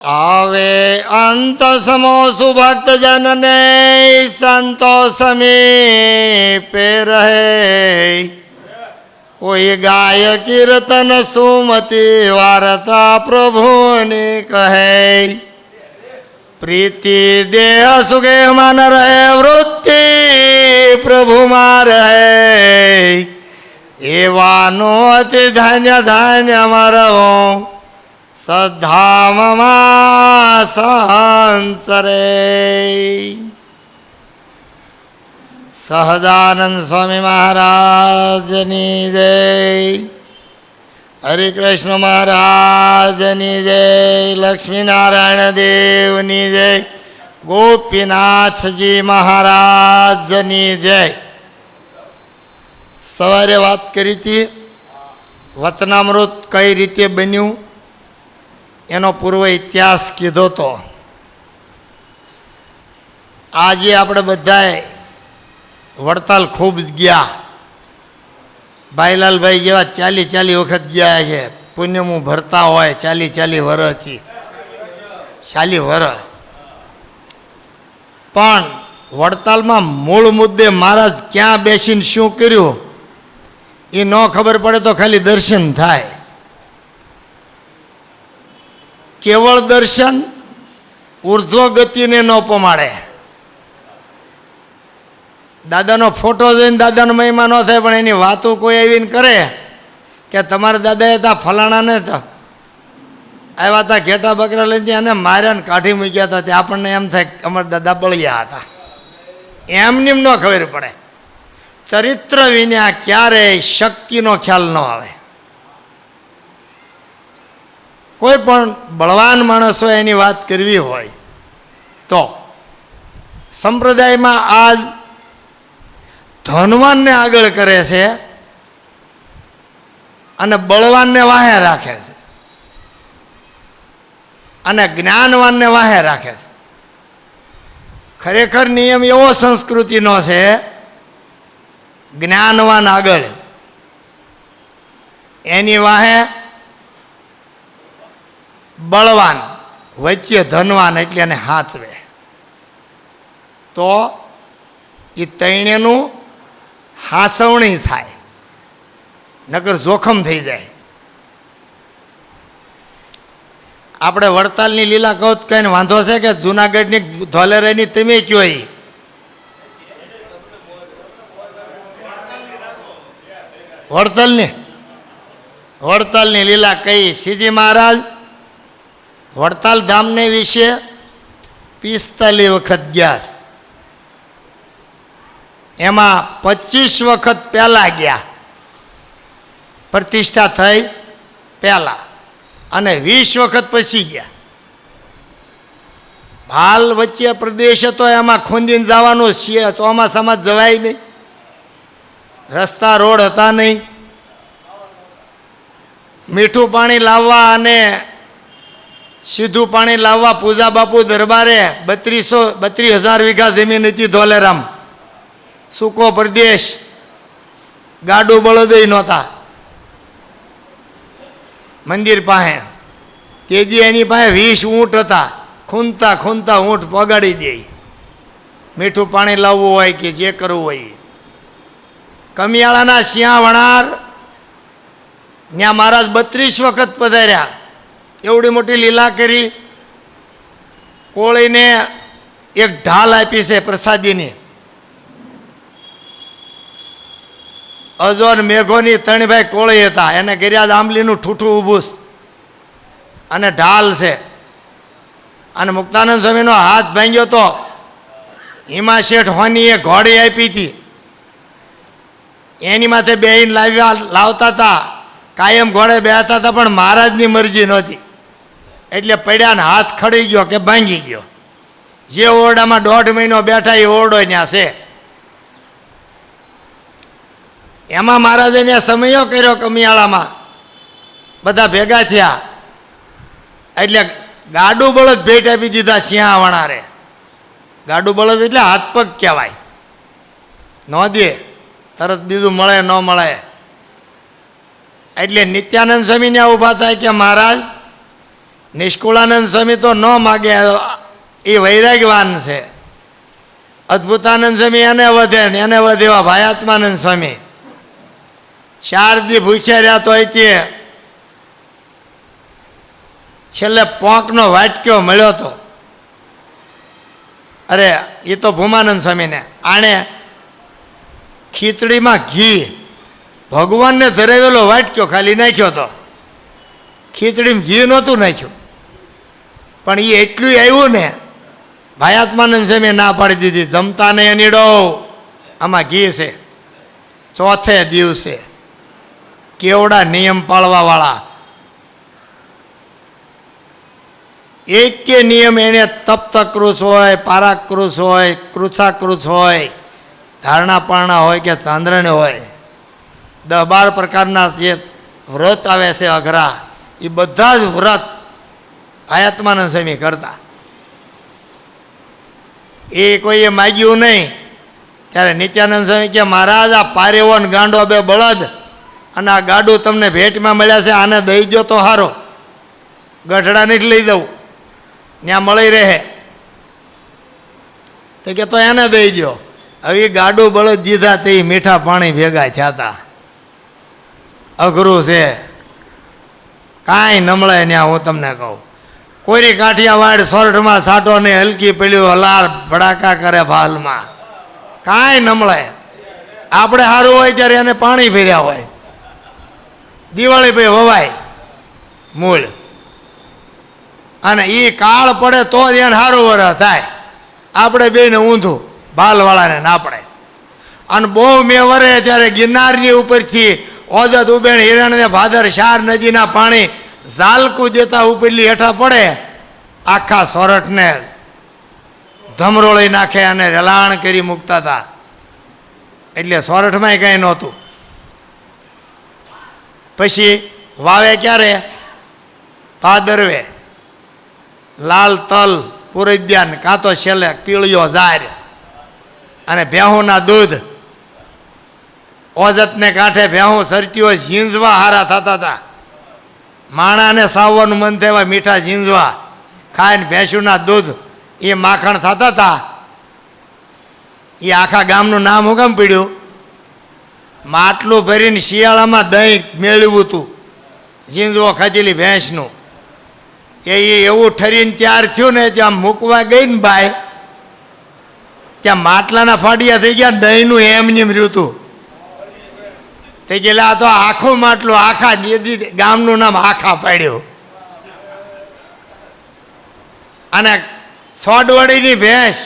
આવે અંત સમો સુભક્ત જનને સંતો સમીપે રહે કોઈ ગાય કીર્તન સુમતિ વાર્તા પ્રભુની કહે પ્રીતિ દેહ સુગે મન રહે વૃત્તિ પ્રભુમાં રહે એવાનો અતિ ધન્ય ધન્ય મરવો સદ્ધામમાં સંચરે. સહજાનંદ સ્વામી મહારાજની જય. હરિકૃષ્ણ મહારાજની જય. લક્ષ્મીનારાયણ દેવની જય. ગોપીનાથજી મહારાજની જય. સવારે વાત કરી હતી વચનામૃત કઈ રીતે બન્યું એનો પૂર્વ ઇતિહાસ કીધો તો. આજે આપણે બધાએ વડતાલ ખૂબ જ ગયા. ભાઈલાલભાઈ જેવા 40 વખત ગયા છે. પુણ્યમું ભરતા હોય 40 વર્ષથી 40 વર્ષ. પણ વડતાલમાં મૂળ મુદ્દે મહારાજ ક્યાં બેસીને શું કર્યું એ ન ખબર પડે તો ખાલી દર્શન થાય. કેવળ દર્શન ઉર્ધ્વ ગતિને ન પમાડે. દાદાનો ફોટો જોઈને દાદાનો મહિમા ન થાય, પણ એની વાતો કોઈ આવીને કરે કે તમારા દાદાએ ત્યાં ફલાણાને તો આવ્યા હતા ઘેટા બકરા લઈને અને માર્યા ને કાઢી મૂક્યા હતા. તે આપણને એમ થાય કે અમારા દાદા બળ્યા હતા. એમની ન ખબર પડે. ચરિત્ર વિના ક્યારેય શક્તિનો ખ્યાલ ન આવે. કોઈ પણ બળવાન માણસ હોય એની વાત કરવી હોય તો સંપ્રદાયમાં આજ ધનવાનને આગળ કરે છે અને બળવાનને વાહે રાખે છે અને જ્ઞાનવાનને વાહે રાખે છે. ખરેખર નિયમ એવો સંસ્કૃતિનો છે, જ્ઞાનવાન આગળ, એની વાહે બળવાન, વચ્ચે ધનવાન, એટલે એને હાચવે. તો એ તૈણેનું હાસવણી થાય, નકર જોખમ થઈ જાય. આપણે વડતાલની લીલા કહો કહીને વાંધો છે કે જુનાગઢની ધોલેરાની તમે કયો? એ વડતાલની લીલા કઈ? શ્રીજી મહારાજ વડતાલ ધામને વિશે 45 વખત ગયા. એમાં 25 વખત પહેલાં ગયા, પ્રતિષ્ઠા થઈ પહેલાં, અને 20 વખત પછી ગયા. હાલ વચ્ચે પ્રદેશ હતો, એમાં ખૂંદીને જવાનું છે. ચોમાસામાં જવાય નહીં, રસ્તા રોડ હતા નહીં. મીઠું પાણી લાવવા અને સીધું પાણી લાવવા પૂજા બાપુ દરબારે 32,000 વીઘા જમીન હતી ધોલેરામ. સૂકો પ્રદેશ, ગાડું બળદય નહોતા મંદિર પાસે. તેજી એની પાસે 20 ઊંટ હતા. ખૂંદતા ઊંટ પગાડી દે. મીઠું પાણી લાવવું હોય કે જે કરવું હોય. કમિયાળાના સિંહ વણાર ત્યાં મહારાજ 32 વખત પધાર્યા. એવડી મોટી લીલા કરી. કોળીને એક ઢાલ આપી છે પ્રસાદીની. અજોન મેઘોની 3 ભાઈ કોળી હતા. એને ગિરિયાજ આંબલીનું ઠૂઠું ઊભું અને ઢાલ છે. અને મુક્તાનંદ સ્વામીનો હાથ ભાંગ્યો તો હિમા શેઠ હોનીએ ઘોડી આપી હતી. એની માથે બેહીને લાવતા હતા. કાયમ ઘોડે બેહતા હતા, પણ મહારાજની મરજી નહોતી એટલે પડ્યા ને હાથ ખડી ગયો કે ભાંગી ગયો. જે ઓરડામાં 1.5 મહિનો બેઠા એ ઓરડો ત્યાં છે. એમાં મહારાજે ત્યાં સમયો કર્યો. કમિયાળામાં બધા ભેગા થયા એટલે ગાડું બળદ ભેટ આપી દીધા સિંહાવણારે. ગાડું બળદ એટલે હાથ પગ કહેવાય. ન દે તરત બીજું મળે ન મળે. એટલે નિત્યાનંદ સ્વામીને ઊભા થાય કે મહારાજ નિષ્કુળાનંદ સ્વામી તો ન માગે, એ વૈરાગ્યવાન છે. અદ્ભુતાનંદ સ્વામી એને વધે ને એને વધે એવા ભાયાત્માનંદ સ્વામી 4 દી ભૂખ્યા રહ્યા તો તે છેલ્લે પોંકનો વાટક્યો મળ્યો હતો. અરે એ તો ભૂમાનંદ સ્વામીને આણે ખીચડીમાં ઘી ભગવાનને ધરાવેલો વાટક્યો ખાલી નાખ્યો હતો, ખીચડીમાં ઘી નહોતું નાખ્યું. પણ એ એટલું આવ્યું ને, ભાયાત્માનંદ સ્વામીએ ના પાડી દીધી, જમતા નહીં અનીડો, આમાં ઘી છે. ચોથે દિવસે કેવડા નિયમ પાળવાવાળા, એક કે નિયમ એને તપ્તકૃષ હોય, પારાકૃષ હોય, કૃછાકૃષ હોય, ધારણાપારણા હોય કે ચાંદ્રણે હોય, 10-12 પ્રકારના જે વ્રત આવે છે અઘરા, એ બધા જ વ્રત ભાયાત્માનંદ સ્વામી કરતા. એ કોઈએ માગ્યું નહીં. ત્યારે નિત્યાનંદ સ્વામી કે મહારાજ આ પારેવો ને ગાંડો બે બળદ અને આ ગાડું તમને ભેટમાં મળ્યા છે, આને દઈ દો તો સારો, ગઢડા નથી લઈ જવું, ત્યાં મળી રહે. તો કે તો એને દઈ દો. હવે એ ગાડું બળદ દીધા તે મીઠા પાણી ભેગા થયા હતા. અઘરું છે, કાંઈ નમળે ત્યાં. હું તમને કહું, કોઈની કાઠિયાવાડ સોરઠમાં સાટો ને હલકી પડ્યું હલાર ભડાકા કરે ભાલમાં, કાંઈ નમળે. આપણે સારું હોય ત્યારે એને પાણી ફેર્યા હોય, દિવાળી ભાઈ વવાય મૂળ, અને એ કાળ પડે તો જ એને સારું વરસ થાય. આપણે બેને ઊંધું ભાલવાળાને ના પડે. અને બહુ મેં વરે ત્યારે ગિરનારની ઉપરથી ઓજત ઉબેણ હિરણ ને ભાદર શાર નદીના પાણી ઝાલકું દેતા ઉપરલી હેઠા પડે, આખા સોરઠને ધમરોળી નાખે અને રેલાણ કરી મૂકતા હતા. એટલે સોરઠમાંય કંઈ નહોતું. પછી વાવે ક્યારે? ભાદરવે. લાલ તલ પૂરબ્યાન કાં તો છેલ્લે પીળિયો ઝાર અને ભેહુંના દૂધ. ઓજતને કાંઠે ભેહું સરતીઓ ઝીંઝવા હારા થતા હતા. માણાને સાવવાનું મન થવા મીઠા ઝીંઝવા ખાઈને ભેંસુના દૂધ એ માખણ થતા હતા. એ આખા ગામનું નામ હું કેમ પડ્યું? માટલું ભરીને શિયાળામાં દહીં મેળવ્યું હતું ઝીંઝવો ખાધેલી ભેંસનું. એ એવું ઠરીને તૈયાર થયું ને, ત્યાં મૂકવા ગઈ ને બાય, ત્યાં માટલાના ફાડિયા થઈ ગયા, દહીંનું એમનેમ રહ્યું હતું. તે ગયેલા તો આખું માટલું, આખા ગામનું નામ આખા પાડ્યું. અને સોડવડીની ભેંસ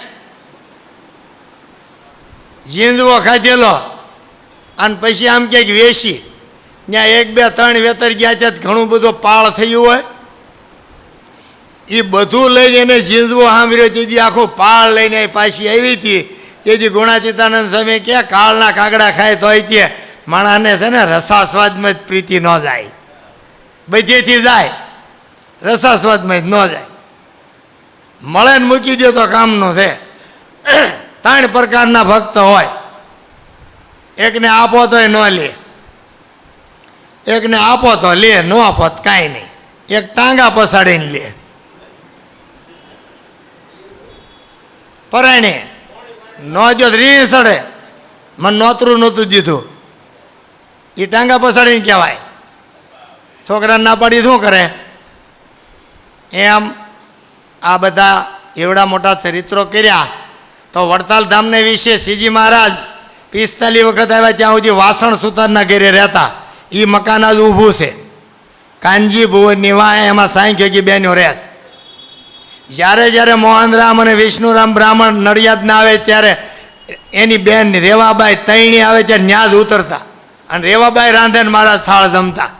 ઝીંઝવો ખાધેલો, અને પછી આમ ક્યાંક વેસી ત્યાં 1, 2, 3 વેતર ગયા ત્યાં ઘણું બધું પાળ થયું હોય, એ બધું લઈને એને ઝીંઝવો સાંભળ્યો. તેથી આખું પાળ લઈને પાછી આવી હતી. તેથી ગુણાતીતાનંદ સ્વામી કે કાળના કાગડા ખાય તોય તે માણાને છે ને રસાસ્વાદમાં જ પ્રીતિ ન જાય, બધેથી જાય, રસાસ્વાદમાં જ ન જાય. મળે ને મૂકી દે તો કામનું છે. 3 પ્રકારના ભક્ત હોય. એકને આપો તોય ન લે, એકને આપો તો લે, ન આપો તો કાંઈ નહીં. એક ટાંગા પસાડીને લે. પરાયણે ન જો રીણ સડે, મને નોતરું નહોતું દીધું, એ ટાંગા પસાડીને કહેવાય. છોકરાને ના પાડી શું કરે? એમ આ બધા એવડા મોટા ચરિત્રો કર્યા. તો વડતાલ ધામને વિશે શ્રીજી મહારાજ 45 વખત આવ્યા. ત્યાં સુધી વાસણ સુતારના ઘેરે રહેતા. એ મકાન જ ઊભું છે. કાનજી ભુવનની વાય એમાં સાંઈ યોગી બેનો રહેશ. જ્યારે જ્યારે મોહનરામ અને વિષ્ણુરામ બ્રાહ્મણ નડિયાદના આવે ત્યારે એની બેન રેવાબાઈ તૈણી આવે ત્યારે ન્યાદ ઉતરતા અને રેવાબાઈ રાંધે મારા થાળ જમતા.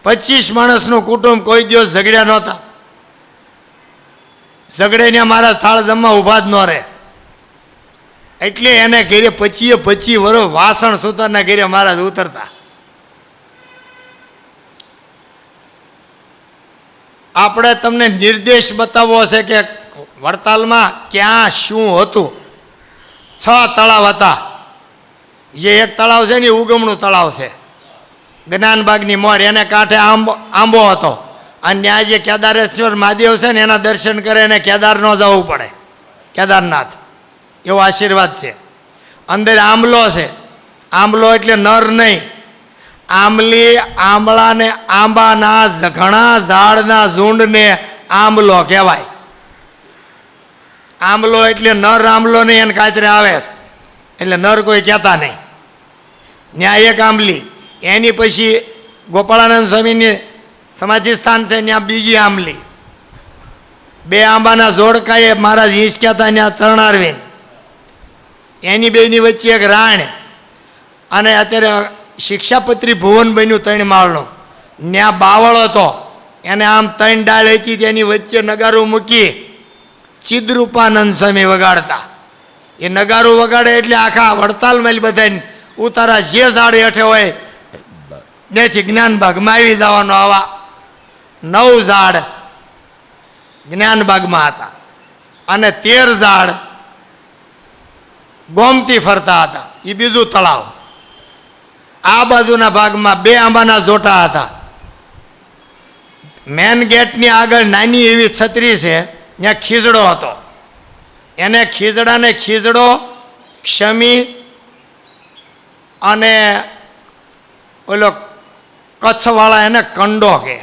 25 માણસનું કુટુંબ કોઈ દિવસ ઝઘડ્યા નહોતા. ઝઘડે ને મારા થાળ જમવા ઊભા જ ન રહે. એટલે એને ઘેરે 25 વર્ષ વાસણ સુતારના ઘેરે મહારાજ ઉતરતા. આપણે તમને નિર્દેશ બતાવવો છે કે વડતાલમાં ક્યાં શું હતું. 6 તળાવ હતા. જે એક તળાવ છે ને ઉગમણું તળાવ છે, જ્ઞાનબાગની મોર, એને કાંઠે આંબો હતો. અને ત્યાં જે કેદારેશ્વર મહાદેવ છે ને એના દર્શન કરે એને કેદાર ન જવું પડે, કેદારનાથ એવો આશીર્વાદ છે. અંદર આંબલો છે, આંબલો એટલે નર નહીં, આંબલી આંબળાને આંબાના ઘણા ઝાડના ઝુંડને આંબલો કહેવાય. આંબલો એટલે નર આંબલો નહીં, એને કાતરે આવે એટલે નર કોઈ કહેતા નહીં. ત્યાં એક આંબલી, એની પછી ગોપાળાનંદ સ્વામીની સમાધિ સ્થાન છે ત્યાં બીજી આંબલી, બે આંબાના જોડકાએ મહારાજ હિંચક્યા હતા ત્યાં ચરણારવિંદ, એની બેની વચ્ચે એક રાણ, અને અત્યારે શિક્ષાપત્રી ભુવન બન્યું 3 માળનું, ત્યાં બાવળ હતો, એને આમ 3 ડાળ હતી તેની વચ્ચે નગારું મૂકી ચિદરૂપાનંદ સ્વામી વગાડતા. એ નગારું વગાડે એટલે આખા વડતાલમાં બધાને ઉતારા જે ઝાડ હેઠે હોય ત્યાંથી જ્ઞાનબાગમાં આવી જવાનો. આવા 9 ઝાડ જ્ઞાનબાગમાં હતા અને 13 ઝાડ ગોમતી ફરતા હતા. એ બીજું તળાવ. આ બાજુના ભાગમાં 2 આંબાના જોટા હતા. મેન ગેટની આગળ નાની એવી છત્રી છે, ત્યાં ખીજડો હતો. એને ખીજડાને ખીજડો, ક્ષમી અને ઓલો કચ્છવાળા એને કંડો કહે.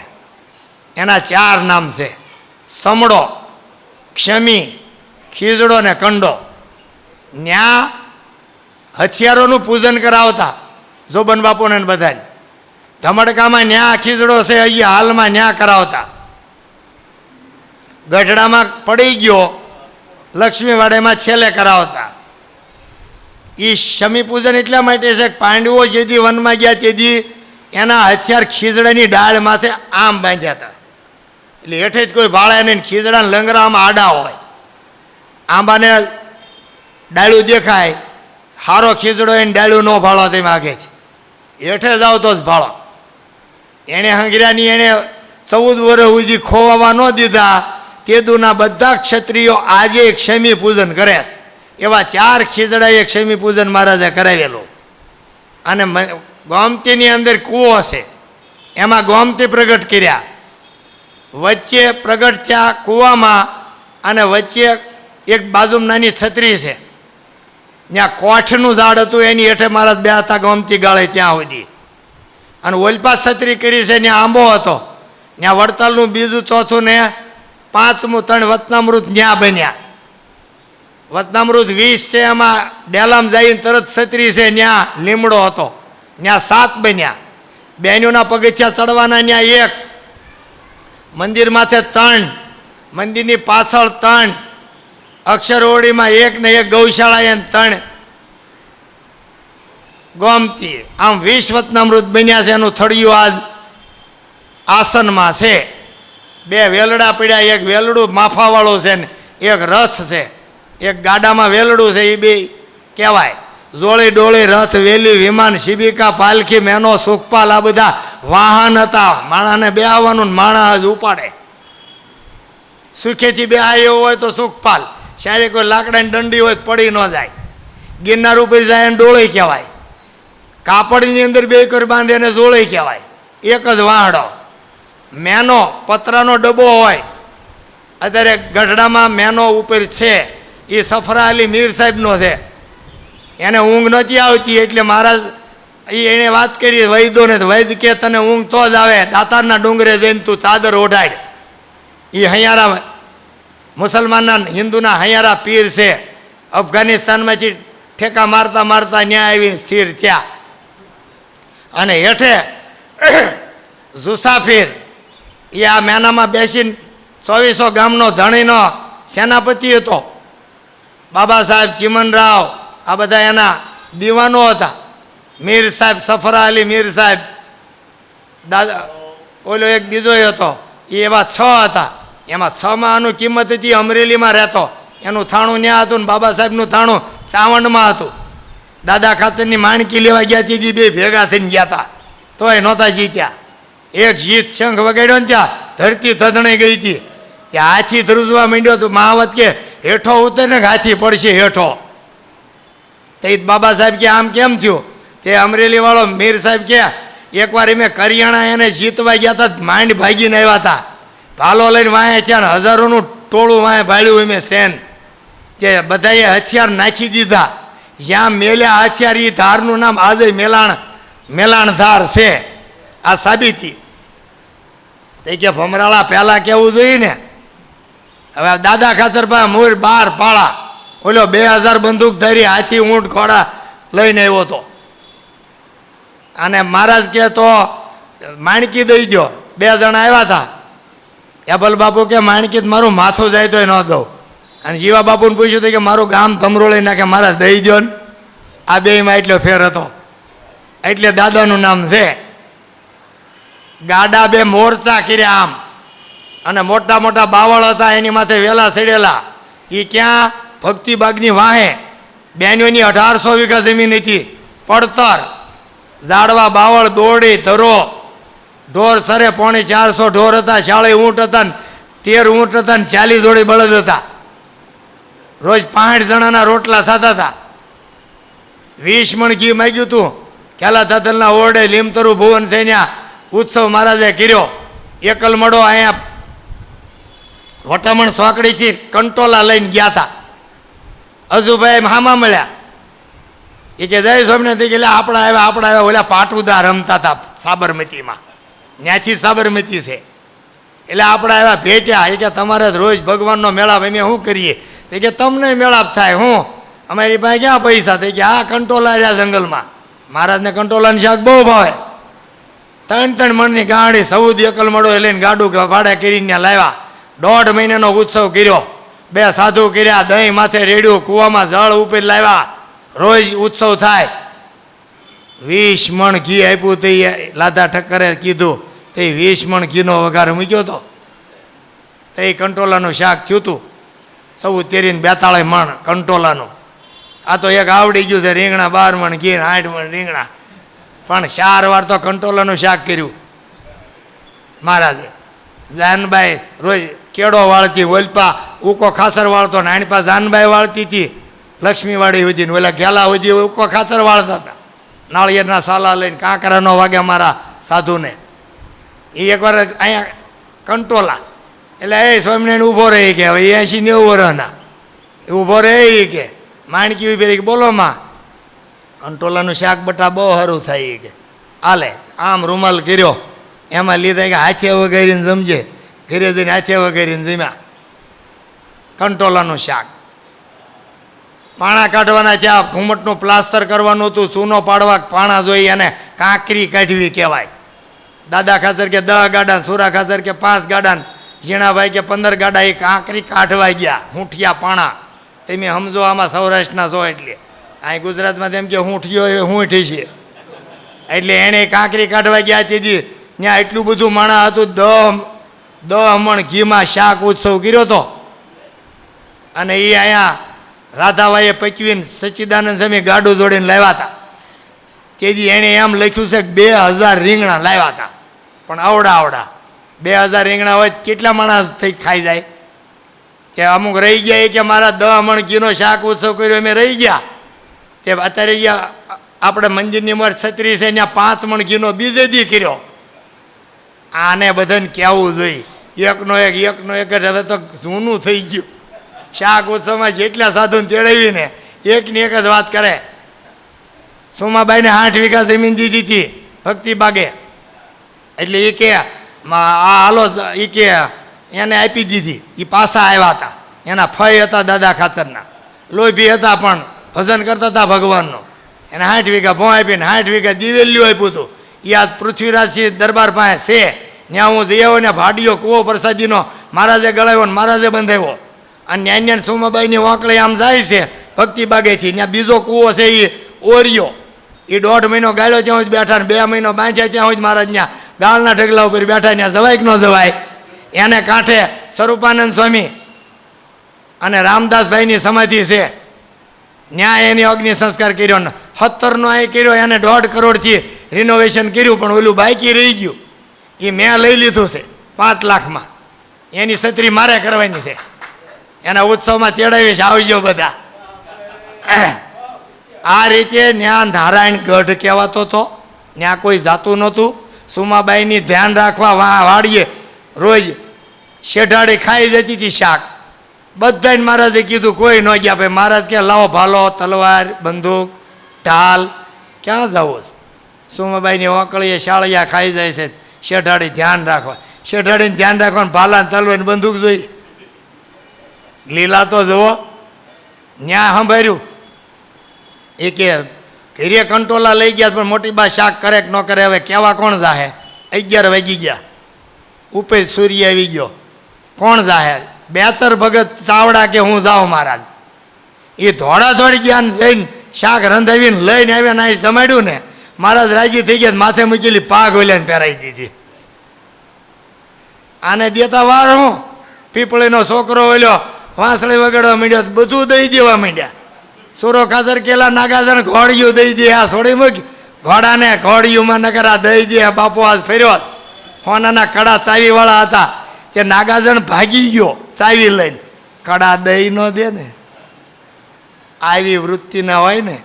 એના 4 નામ છે: સમડો, ક્ષમી, ખીજડો ને કંડો. ત્યાં હથિયારોનું પૂજન કરાવતા જોબન બાપુને બધાને. ધમડકામાં ન્યા ખીજડો છે, અહીંયા હાલમાં ન્યા કરાવતા. ગઢડામાં પડી ગયો, લક્ષ્મીવાડામાં છેલ્લે કરાવતા. એ શમી પૂજન એટલા માટે છે કે પાંડવો જેથી વનમાં ગયા તેથી એના હથિયાર ખીજડાની ડાળ માથે આમ બાંધ્યા હતા, એટલે હેઠે જ કોઈ ભાળે નહીં. ખીજડાને લંગરામાં આડા હોય, આંબાને ડાળું દેખાય, હારો ખીજડો એને ડાળું ન ભાળો તેમ આગે છે, હેઠે જાવ તો જ ભાળો. એણે હંગરાની એણે 14 વર્ષ સુધી ખોવાવા ન દીધા. તેદુના બધા ક્ષત્રિયો આજે ક્ષમી પૂજન કરે છે. એવા 4 ખીજડાએ ક્ષમી પૂજન મહારાજે કરાવેલું. અને ગોમતીની અંદર કૂવો છે, એમાં ગોમતી પ્રગટ કર્યા. વચ્ચે પ્રગટ થયા કૂવામાં, અને વચ્ચે એક બાજુમાં નાની છત્રી છે, ત્યાં કોઠનું ઝાડ હતું, એની હેઠે મહારાજ બે હતા ગોમતી ગાળે ત્યાં સુધી. અને ઓલપા છત્રી કરી છે, ત્યાં આંબો હતો, ત્યાં વડતાલનું બીજું, ચોથું ને 5મું 3 વતનામૃત ત્યાં બન્યા. વતનામૃત 20 છે, એમાં ડેલામ જઈને તરત છત્રી છે, ત્યાં લીમડો હતો, ત્યાં 7 બન્યા. બહેનોના પગથિયા ચડવાના ત્યાં 1, મંદિર માથે 3, મંદિરની પાછળ 3, અક્ષરઓડીમાં 1 ને 1 ગૌશાળા 3 ગોમતી. આમ 20 વતનામૃત બન્યા છે. એનું થળિયું આજ આસનમાં છે. 2 વેલડા પડ્યા, એક વેલડું માફાવાળું છે ને એક રથ છે. એક ગાડામાં વેલડું છે, એ 2 કહેવાય. જોળી ડોળી રથ, વેલી, વિમાન, શિબિકા, પાલખી, મેનો, સુખપાલ, આ બધા વાહન હતા. માણાને બેહવાનું ને માણા જ ઉપાડે. સુખેથી બેહાય એવું હોય તો સુખપાલ, સારી કોઈ લાકડાની દંડી હોય તો પડી ન જાય. ગિરનાર ઉપર જાય એને ડોળી કહેવાય. કાપડની અંદર 2 કર બાંધે એને જોળી કહેવાય. એક જ વાહડો. મેનો પતરાનો ડબ્બો હોય, અત્યારે ગઢડામાં મેનો ઉપર છે, એ સફરા અલી મીર સાહેબનો છે. એને ઊંઘ નથી આવતી એટલે મહારાજ એણે વાત કરી વૈદોને, વૈદ કે તને ઊંઘ તો જ આવે, દાતારના ડુંગરે જઈને તું ચાદર ઓઢાડ. એ હૈયારા મુસલમાનના હિન્દુના હૈયારા પીર છે. અફઘાનિસ્તાનમાંથી ઠેકા મારતા મારતા ન્યા આવીને સ્થિર થયા. અને હેઠે જુસાફીર, એ આ મેનામાં બેસીને 2400 ગામનો ધણીનો સેનાપતિ હતો. બાબા સાહેબ, ચીમનરાવ, આ બધા એના દીવાનો હતા. મીર સાહેબ, સફરા અલી મીર સાહેબ, દાદા ઓલો એક બીજો હતો. એ એવા 6 હતા. એમાં 6માં આનું કિંમત હતી, અમરેલીમાં રહેતો, એનું થાણું ત્યાં હતું, ને બાબા સાહેબનું થાણું ચાવંડમાં હતું. દાદા ખાતરની માણકી લેવા ગયા હતી, 2 ભેગા થઈને ગયા હતા, તોય નહોતા જીત્યા. એક જીત શંખ વગાડ્યો ને ત્યાં ધરતી ધધણી ગઈ હતી. ત્યાં હાથી ધ્રુજવા માંડ્યો તો મહાવત કે હેઠો ઉતર ને હાથી પડશે હેઠો. તો એ બાબા સાહેબ કે આમ કેમ થયું? તે અમરેલીવાળો મીર સાહેબ કે એકવાર એમે કરિયાણા એને જીતવા ગયા હતા, માંડ ભાગીને આવ્યા હતા. ભાલો લઈને વાંહે ત્યાં હજારોનું ટોળું વાંહે ભાળ્યું એમ સેન કે બધાએ હથિયાર નાખી દીધા. જ્યાં મેલ્યા હથિયાર એ ધારનું નામ આજે મેલાણ ધાર છે. આ સાબિતી તે કે ભમરાળા પહેલાં કહેવું જોઈએ ને. હવે દાદા ખાતર પાસે મોર 12 પાળા, ઓલો 2000 બંદૂક ધરી હાથી ઊંટ ઘોડા લઈને આવ્યો હતો. અને મહારાજ કે તો માણકી દઈ ગયો. 2 જણા આવ્યા હતા. એબલ બાપુ કે માણકી મારું માથું જાય તો ન દઉં. અને જીવા બાપુને પૂછ્યું હતું કે મારું ગામ ધમરોળી નાખે, મહારાજ દઈ દો ને. આ બેમાં એટલો ફેર હતો. એટલે દાદાનું નામ છે. ગાડા 2 મોરચા કર્યા આમ, અને મોટા મોટા બાવળ હતા એની માથે વેલા સડેલા. એ ક્યાં? ભક્તિબાગની વાહે. બેનોની 1800 વીઘા જમીન હતી. પડતર ઝાડવા બાવળ દોડી ધરો ઢોર સરે 450 ઢોર હતા. 40 ઊંટ હતા ને 13 ઊંટ હતા ને 40 જોડી બળદ હતા. રોજ 65 જણાના રોટલા થતા હતા. 20 મણ ઘી માગ્યું હતું. ખેલા થતલના ઓરડે લીમતરુ ભુવન થઈને ઉત્સવ મહારાજે કર્યો. એકલ મળો અહીંયા વટામણ સોકડીથી કંટોલા લઈને ગયા હતા. અજુભાઈ હામા મળ્યા. એ કે જય સ્વામિનાથ કે આપણા આવ્યા ઓલા પાટુદા રમતા હતા સાબરમતીમાં. ત્યાંથી સાબરમતી છે. એટલે આપણા આવ્યા ભેટ્યા. એ કે તમારે રોજ ભગવાનનો મેળાપ અમે શું કરીએ? તે કે તમને મેળાપ થાય. હું અમારી પાસે ક્યાં પૈસા? તે કે આ કંટોલા રહ્યા જંગલમાં. મહારાજને કંટોલાનું શાક બહુ ભાવે. 3 મણની ગાડી 14 એકલ મળો લઈને ગાડું ભાડે કરીને ત્યાં લાવ્યા. 1.5 મહિનાનો ઉત્સવ કર્યો. 2 સાધુ કર્યા. દહીં માથે રેડ્યું. કૂવામાં જળ ઉપર લાવ્યા. રોજ ઉત્સવ થાય. 20 મણ ઘી આપ્યું. તે લાદા ઠક્કરે કીધું તે 20 મણ ઘીનો વઘાર મૂક્યો હતો. તે કંટોલાનું શાક થયું હતું. 14 ને 42 મણ કંટોલાનું. આ તો એક આવડી ગયું છે. રીંગણા 12 મણ ઘી, 8 મણ રીંગણા. પણ 4 વાર તો કંટોલાનું શાક કર્યું મહારાજે. જાનબાઈ રોજ કેળો વાળતી, ઓલપા ઉકો ખાસર વાળતો, નાનપા જાનબાઈ વાળતી હતી લક્ષ્મીવાડી સુધી ને ઓલા ઘેલા સુધી ઉકો ખાતર વાળતા હતા. નાળિયેરના સાલા લઈને કાંકરાનો વાગે મારા સાધુને. એ એકવાર અહીંયા કંટોલા એટલે એ સ્વામિનારાયણ ઊભો રહી કે હવે 80-90 વર્ષના ઊભો રહે કે માણકી ઉભી રહી કે બોલો માં કંટોલાનું શાક બટા બહુ સારું થાય કે હાલે. આમ રૂમાલ કર્યો, એમાં લીધા કે હાથે વગાડીને જમજે. ઘરે જઈને હાથે વગાડીને જમ્યા. કંટોલાનું શાક. પાણા કાઢવાના ત્યાં ઘૂમટનું પ્લાસ્ટર કરવાનું હતું. ચૂનો પાડવા પાણા જોઈ અને કાંકરી કાઢવી કહેવાય. દાદા ખાતર કે 10 ગાડા, સુરા ખાતર કે 5 ગાડા, ઝીણાભાઈ કે 15 ગાડા. એ કાંકરી કાઢવા ગયા. હૂંઠિયા પાણા. તમે સમજો આમાં સૌરાષ્ટ્રના છો એટલે. અહીં ગુજરાતમાં તેમ કે હૂંઠિયો એ હૂંઠી છે. એટલે એણે કાંકરી કાઢવા ગયા. તેથી ત્યાં એટલું બધું માણા હતું. 10 મણ ઘીમાં શાક ઉત્સવ કર્યો હતો. અને એ અહીંયા રાધાભાઈએ પકવીને સચ્ચિદાનંદ સ્વામી ગાડું જોડીને લાવ્યા હતા. તેથી એણે એમ લખ્યું છે કે 2000 રીંગણા લાવ્યા હતા. પણ આવડા 2000 રીંગણા હોય કેટલા માણસ થઈ ખાઈ જાય? કે અમુક રહી ગયા. એ કે મારા 10 મણ ઘીનો શાક ઉત્સવ કર્યો અમે રહી ગયા. તે અત્યારે આપણે મંદિરની ઉંમર 36 છે, ત્યાં 5 મણ ઘીનો બીજે દી કર્યો. આને બધાને કહેવું જોઈએ. એકનો એક જ. હવે તો જૂનું થઈ ગયું. શાક ઉત્સવમાં જેટલા સાધુને તેડાવીને એકની એક જ વાત કરે. સોમાબાઈને 8 વીઘા જમીન દીધી હતી ભક્તિ બાગે. એટલે એ કે હાલો એ કે એને આપી દીધી. એ પાછા આવ્યા હતા. એના ફય હતા દાદા ખાતરના. લોભી હતા પણ ભજન કરતા હતા ભગવાનનું. એને 8 વીઘા ભોં આપીને 8 વીઘા દિવેલ્યું આપ્યું હતું. એ આ પૃથ્વીરાજસિંહ દરબાર પાસે છે. ત્યાં હું જઈ આવ્યો ને ભાડીયો કૂવો પ્રસાદીનો મહારાજે ગળાવ્યો ને મહારાજે બંધાવ્યો. અને ન્યાન્યા સોમાબાઈની વાંકળી આમ જાય છે ભક્તિ બાગેથી. ત્યાં બીજો કૂવો છે એ ઓરિયો. એ 1.5 મહિનો ગાળ્યો ત્યાં જ બેઠા ને 2 મહિનો બાંધ્યા ત્યાં જ મહારાજ ત્યાં ગાળના ઢગલા ઉપર બેઠા. ત્યાં જવાય કે ન જવાય? એને કાંઠે સ્વરૂપાનંદ સ્વામી અને રામદાસભાઈની સમાધિ છે. ત્યાં એની અગ્નિ સંસ્કાર કર્યો ને 70નો અહીં કર્યો. એને 1.5 કરોડથી રિનોવેશન કર્યું. પણ ઓલું બાકી રહી ગયું. એ મેં લઈ લીધું છે 5 લાખમાં. એની છત્રી મારે કરવાની છે. એના ઉત્સવમાં તેડાવીશ, આવજો બધા. આ રીતે ત્યાં નારાયણ ગઢ કહેવાતો હતો. ત્યાં કોઈ જાતું નહોતું. સુમાબાઈની ધ્યાન રાખવા વાળીએ રોજ શેઠાડી ખાઈ જતી હતી શાક. બધાને મહારાજે કીધું, કોઈ ન ગયા. ભાઈ મહારાજ કે લાવો ભાલો, તલવાર, બંદૂક, ઢાલ, ક્યાં જવો છે? સુમાબાઈની ઓકળીએ શાળિયા ખાઈ જાય છે. શેઠાડી ધ્યાન રાખવા, શેઠાડીને ધ્યાન રાખવાનું, ભાલા તલવારની બંદૂક જોઈ. લીલા તો જુઓ, ન્યા સંભાળ્યું. એ કે ઘીરે કંટોલા લઈ ગયા, પણ મોટી બા શાક કરે કે ન કરે, હવે કેવા કોણ જાહે? 11 વાગી ગયા, ઉપર સૂર્ય આવી ગયો, કોણ જાહે? બેચર ભગત ચાવડા કે હું જાઉં મહારાજ. એ ધોળા દોડી ગયા ને જઈને શાક રંધાવીને લઈને આવ્યા ને અહીં જમાડ્યું ને, મહારાજ રાજી થઈ ગયા. માથે મૂકેલી પાઘ ઓલ્યાને પહેરાવી દીધી. આને દેતા વાર હું? પીપળીનો છોકરો ઓલ્યો વાંસળી વગાડવા માંડ્યો, બધું દઈ દેવા માંડ્યા. સુરો ખાસર કેલા નાગાજણ ઘોડિયું દઈ દે. આ છોડી મૂકી ઘોડાને, ઘોડિયુંમાં નગર આ દઈ દે. બાપુ આજ ફેર્યો, હોનાના કડા ચાવીવાળા હતા, તે નાગાજણ ભાગી ગયો ચાવી લઈને. કડા દઈ ન દે ને, આવી વૃત્તિ ના હોય ને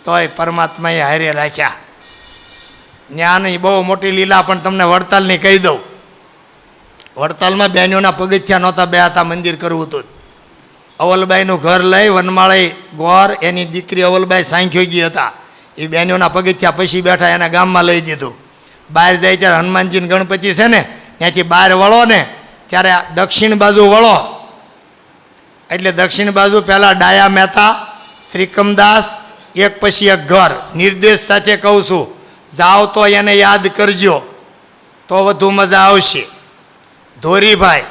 તોય પરમાત્માએ હારે રાખ્યા. જ્ઞાની બહુ મોટી લીલા, પણ તમને વડતાલની કહી દઉં. વડતાલમાં બહેનોના પગથિયા નહોતા, બે હતા, મંદિર કરવું હતું. અવલબાઈનું ઘર લઈ વનમાળી ગોર, એની દીકરી અવલબાઈ સાંખ્યોગી હતા. એ બહેનોના પગથિયા પછી બેઠા, એના ગામમાં લઈ દીધું. બહાર જાય ત્યારે હનુમાનજીને ગણપતિ છે ને, ત્યાંથી બહાર વળો ને ત્યારે દક્ષિણ બાજુ વળો, એટલે દક્ષિણ બાજુ પહેલાં ડાયા મહેતા, ત્રિકમદાસ, એક પછી એક ઘર. નિર્દેશ સાથે કહું છું, જાઓ તો એને યાદ કરજો તો વધુ મજા આવશે. ધોરીભાઈ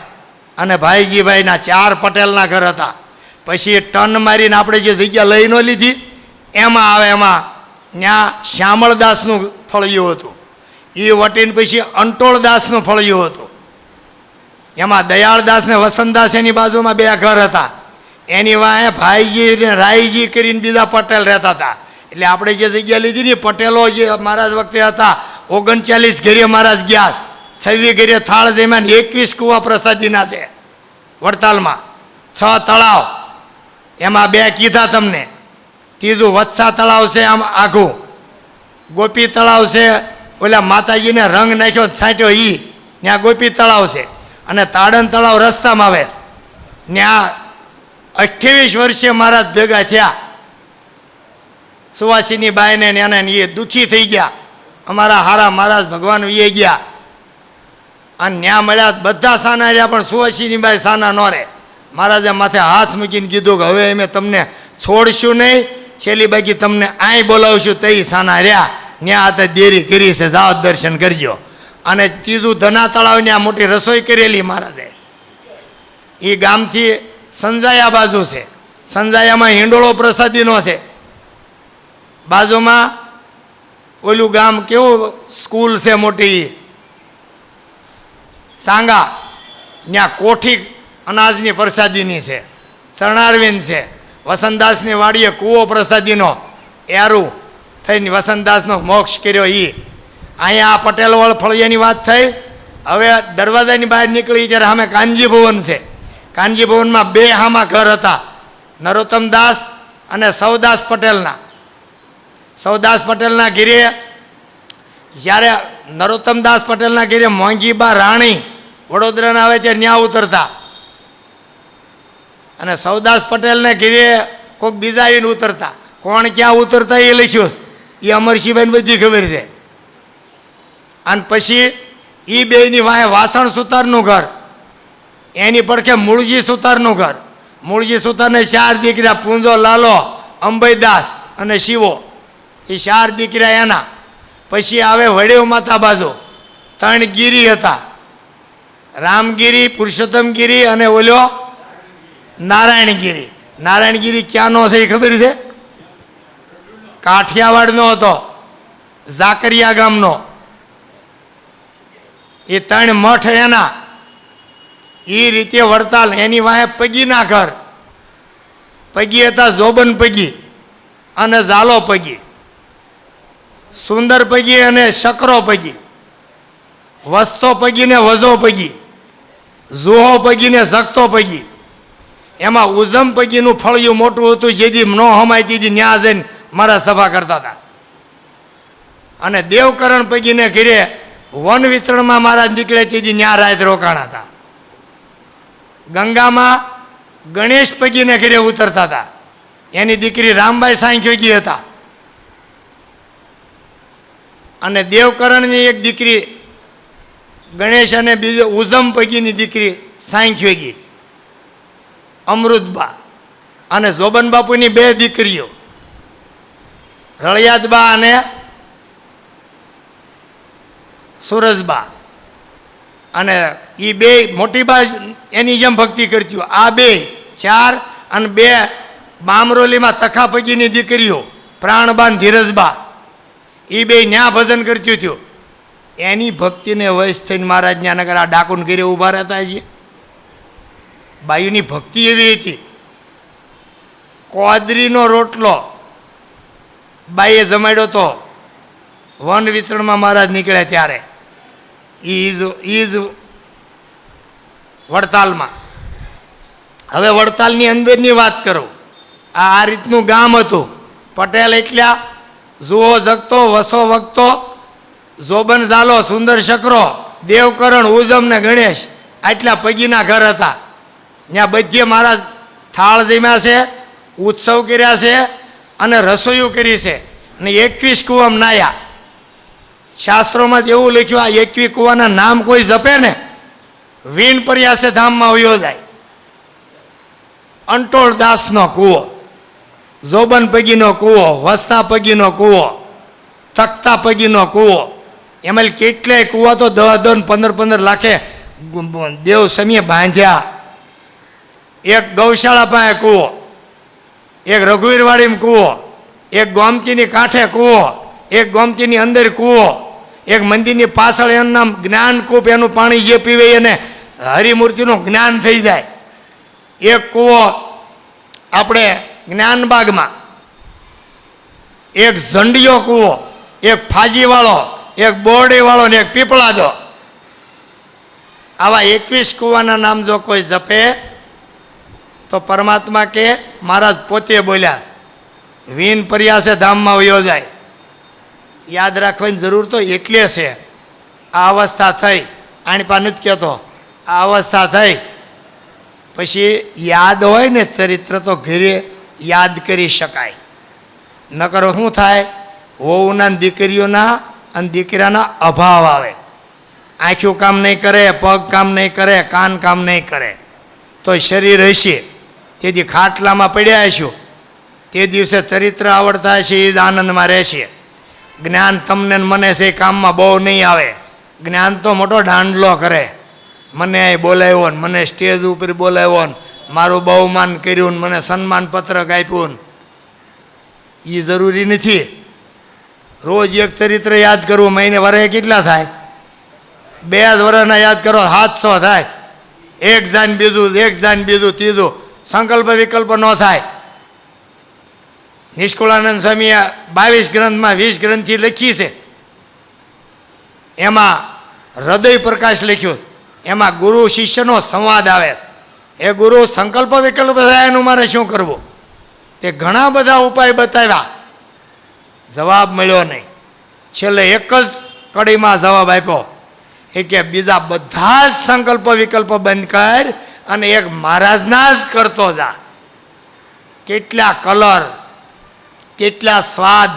અને ભાઈજીભાઈના 4 પટેલના ઘર હતા. પછી ટન મારીને આપણે જે જગ્યા લઈ ન લીધી એમાં આવે, એમાં ત્યાં શ્યામળદાસનું ફળિયું હતું. એ વટીને પછી અંટોળદાસનું ફળિયું હતું. એમાં દયાળદાસ ને વસંતદાસ એની બાજુમાં 2 ઘર હતા. એની વાંહે ભાઈજી ને રાયજી કરીને બીજા પટેલ રહેતા હતા. એટલે આપણે જે જગ્યા લીધી ને, પટેલો જે મહારાજ વખતે હતા, 39 ઘરે મહારાજ ગયા, 26 ઘરે થાળ જમ્યા, 21 કુવા પ્રસાદીના છે વડતાલમાં, 6 તળાવ. એમાં 2 કીધા તમને. ત્રીજું વત્સા તળાવ છે આમ આઘું, ગોપી તળાવ છે, ઓલા માતાજીને રંગ નાખ્યો છાંટ્યો ત્યાં ગોપી તળાવ છે. અને તાડન તળાવ રસ્તામાં આવે, ત્યાં 28 વર્ષે મહારાજ ભેગા થયા. સુવાસીની બાઈને એને એ દુઃખી થઈ ગયા, અમારા હારા મહારાજ ભગવાન વીએ ગયા. અને ત્યાં મળ્યા, બધા સાના રહ્યા, પણ સુવાસીની બાઈ સાના ન રહે. મહારાજે માથે હાથ મૂકીને કીધું કે હવે અમે તમને છોડશું નહીં, છેલ્લી બાકી તમને આય બોલાવશું. તઈ સાના રહ્યા, ત્યાં આ દેરી કરી છે, જાઓ દર્શન કરજો. અને ત્રીજું ધના તળાવ, ત્યાં મોટી રસોઈ કરેલી મહારાજે. એ ગામથી સંજાયા બાજુ છે, સંજાયામાં હિંડોળો પ્રસાદીનો છે. બાજુમાં ઓલું ગામ કેવું સ્કૂલ છે મોટી, સાંગા, ત્યાં કોઠી અનાજની પ્રસાદીની છે. શરણારવિંદ છે, વસંતદાસની વાડીએ કૂવો પ્રસાદીનો, એરું થઈને વસંતદાસનો મોક્ષ કર્યો. અહીંયા આ પટેલવાળ ફળિયાની વાત થઈ. હવે દરવાજાની બહાર નીકળી ત્યારે સામે કાનજી ભવન છે. કાનજી ભવનમાં 2 હામાં ઘર હતા, નરોત્તમદાસ અને સૌદાસ પટેલના. સૌદાસ પટેલના ઘીરે, જ્યારે નરોત્તમદાસ પટેલના ઘીરે મોંઘીબા રાણી વડોદરાના આવે ત્યારે ન્યા ઉતરતા, અને સૌદાસ પટેલને ઘીરે કોઈક બીજા આવીને ઉતરતા. કોણ ક્યાં ઉતરતા એ લખ્યું, એ અમરસિંહભાઈને બધી ખબર છે. અને પછી એ બેયની વાંહે વાસણ સુતારનું ઘર, એની પડખે મૂળજી સુતારનું ઘર. મૂળજી સુતારને 4 દીકરા, પૂંજો, લાલો, અંબઈદાસ અને શિવો, એ 4 દીકરા એના. પછી આવે વડેવ માતા બાજુ 3 ગીરી હતા, રામગીરી, પુરુષોત્તમગીરી અને ઓલ્યો નારાયણગીરી. નારાયણગીરી ક્યાંનો છે એ ખબર છે? કાઠિયાવાડનો હતો, ઝાકરિયા ગામનો. એ 3 મઠ એના. એ રીતે વડતાલ, એની વાંહે પગીના ઘર. પગી હતા જોબન પગી અને ઝાલો પગી, સુંદર પગી અને શકરો પગી, વસ્તો પગી ને વજો પગી, ઝોહો પગી ને ઝકતો પગી. એમાં ઉઝમ પગીનું ફળિયું મોટું હતું, જેથી ન હમાયતી હતી ન્યા જઈને મારા સભા કરતા હતા. અને દેવકરણ પગીને ઘીરે વન વિતરણમાં મહારાજ નીકળે તેથી ન્યા રાત રોકાણા હતા. ગંગામાં ગણેશ પગીને ઘરે ઉતરતા હતા. એની દીકરી રામબાઈ સાંખ્યોગી હતા. અને દેવકરણની એક દીકરી ગણેશ અને બીજો ઉઝમ પગીની દીકરી સાંખ્યોગી અમૃતબા. અને જોબન બાપુની બે દીકરીઓ રળિયાદબા અને સુરજબા. અને એ બે મોટી બા એની જેમ ભક્તિ કરતી. આ બે ચાર અને બે બામરોલીમાં તખાપગીની દીકરીઓ પ્રાણબા ને ધીરજબા, એ બે ન્યા ભજન કરતી થયું. એની ભક્તિને વયસ થઈને મહારાજ ન્યા નગર આ ડાકુન ઘરે ઊભા રહેતા છે. બાયુની ભક્તિ એવી હતી. કોદરીનો રોટલો બાઈએ જમાડ્યો તો વન વિતરણમાં મહારાજ નીકળ્યા ત્યારે ઈજ વડતાલમાં. હવે વડતાલની અંદરની વાત કરું. આ રીતનું ગામ હતું. પટેલ એટલા જુઓ જગતો વસો વગતો જોબન ઝાલો સુંદર શકરો દેવકરણ ઉજમ ને ગણેશ આટલા પગીના ઘર હતા. ત્યાં બધે મહારાજ થાળ જમ્યા છે, ઉત્સવ કર્યા છે અને રસોઈયું કરી છે. અને 21 કૂવામાં નાયા. શાસ્ત્રોમાં એવું લખ્યું આ 21 કૂવાના નામ કોઈ જપે ને વીણ પર્યાસે ધામમાં વયો જાય. અંટોળ દાસનો કૂવો, જોબન પગીનો કૂવો, વસ્તા પગીનો કૂવો, તખતા પગીનો કૂવો, એમાં કેટલાય કૂવા તો 10-10 15-15 લાખે દેવ સમીએ બાંધ્યા. એક ગૌશાળા પાસે કૂવો, એક રઘુવીરવાડીમાં કૂવો, એક ગોમતીની કાંઠે કૂવો, એક ગોમતીની અંદર કૂવો, એક મંદિરની પાછળ એનું નામ જ્ઞાનકૂપ. એનું પાણી જે પીવે એને હરિમૂર્તિનું જ્ઞાન થઈ જાય. એક કૂવો આપણે જ્ઞાનબાગમાં, એક ઝંડિયો કૂવો, એક ફાજીવાળો, એક બોરડીવાળો ને એક પીપળાદો. આવા 21 કૂવાના નામ જો કોઈ જપે તો પરમાત્મા કે મહારાજ પોતે બોલ્યા વીન પર્યાસે ધામમાં વયો જાય. યાદ રાખવાની જરૂર તો એટલે છે. આ અવસ્થા થઈ આણી પા નથી કહેતો. આ અવસ્થા થઈ પછી યાદ હોય ને ચરિત્ર તો ઘરે યાદ કરી શકાય. નકર શું થાય? વહુના દીકરીઓના અને દીકરાના અભાવ આવે. આંખ્યું કામ નહીં કરે, પગ કામ નહીં કરે, કાન કામ નહીં કરે, તો શરીર હશે. તેથી ખાટલામાં પડ્યા હશું તે દિવસે ચરિત્ર આવડતા હશે એ જ આનંદમાં રહેશે. જ્ઞાન તમને મને છે કામમાં બહુ નહીં આવે. જ્ઞાન તો મોટો દાંડલો કરે. મને અહીં બોલાવ્યો ને મને સ્ટેજ ઉપર બોલાવ્યો ને મારું બહુમાન કર્યું ને મને સન્માન પત્રક આપ્યું ને એ જરૂરી નથી. રોજ એક ચરિત્ર યાદ કરવું મહિને વરે કેટલા થાય? 2 વર્ષના યાદ કરો 700 થાય. એક જાન બીજું, એક જાન બીજું, ત્રીજું. સંકલ્પ વિકલ્પ ન થાય. નિષ્કુળાનંદ સ્વામીએ 22 ગ્રંથમાં 20 ગ્રંથથી લખી છે. એમાં હૃદય પ્રકાશ લખ્યો. એમાં ગુરુ શિષ્યનો સંવાદ આવે. એ ગુરુ સંકલ્પ વિકલ્પ થાય એનું મારે શું કરવું? તે ઘણા બધા ઉપાય બતાવ્યા, જવાબ મળ્યો નહીં. છેલ્લે એક જ કડીમાં જવાબ આપ્યો એ કે બીજા બધા જ સંકલ્પ વિકલ્પ બંધ કર અને એક મહારાજના જ કરતો જા. કેટલા કલર, કેટલા સ્વાદ,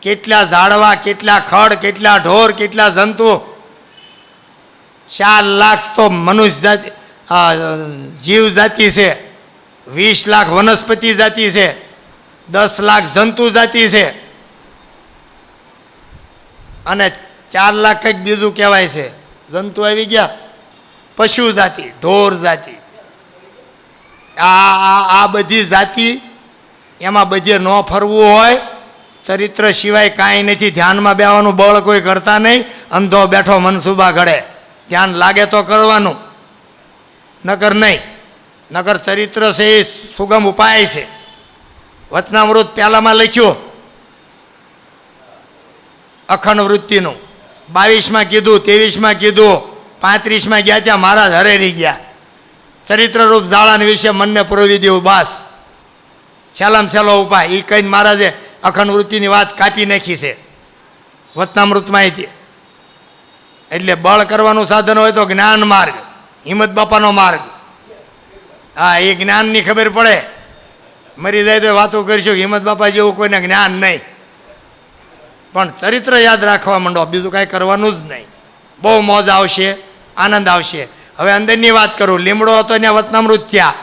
કેટલા ઝાડવા, કેટલા ખડ, કેટલા ઢોર, કેટલા જંતુ. 4 લાખ તો મનુષ્ય જાતિ જીવ જાતિ છે, 20 લાખ વનસ્પતિ જાતિ છે, 10 લાખ જંતુ જાતિ છે અને 4 લાખ કંઈક બીજું કહેવાય છે. જંતુ આવી ગયા, પશુ જાતિ, ઢોર જાતિ. આ બધી જાતિ એમાં બધે ન ફરવું હોય. ચરિત્ર સિવાય કાંઈ નથી. ધ્યાનમાં બેવાનું બળ કોઈ કરતા નહીં. અંધો બેઠો મનસુબા ઘડે. ધ્યાન લાગે તો કરવાનું, નકર નહીં. નકર ચરિત્ર છે એ સુગમ ઉપાય છે. વચનામૃત પહેલામાં લખ્યું અખંડ વૃત્તિનું, 22માં કીધું, 23માં કીધું, 35માં ગયા ત્યાં મહારાજ હરેરી ગયા. ચરિત્રરૂપ જાળાના વિશે મનને પુરવી દેવું બસ. સહેલામાં સહેલો ઉપાય એ કહીને મહારાજે અખંડ વૃત્તિની વાત કાપી નાખી છે વચનામૃતમાં. એટલે બળ કરવાનું સાધન હોય તો જ્ઞાન માર્ગ, હિંમત બાપાનો માર્ગ. હા, એ જ્ઞાનની ખબર પડે. મરી જાય તો વાતો કરીશું હિંમત બાપા જેવું કોઈને જ્ઞાન નહીં. પણ ચરિત્ર યાદ રાખવા માંડો, બીજું કાંઈ કરવાનું જ નહીં. બહુ મોજ આવશે, આનંદ આવશે. હવે અંદરની વાત કરું. લીમડો હતો ત્યાં વતનામૃત થયા.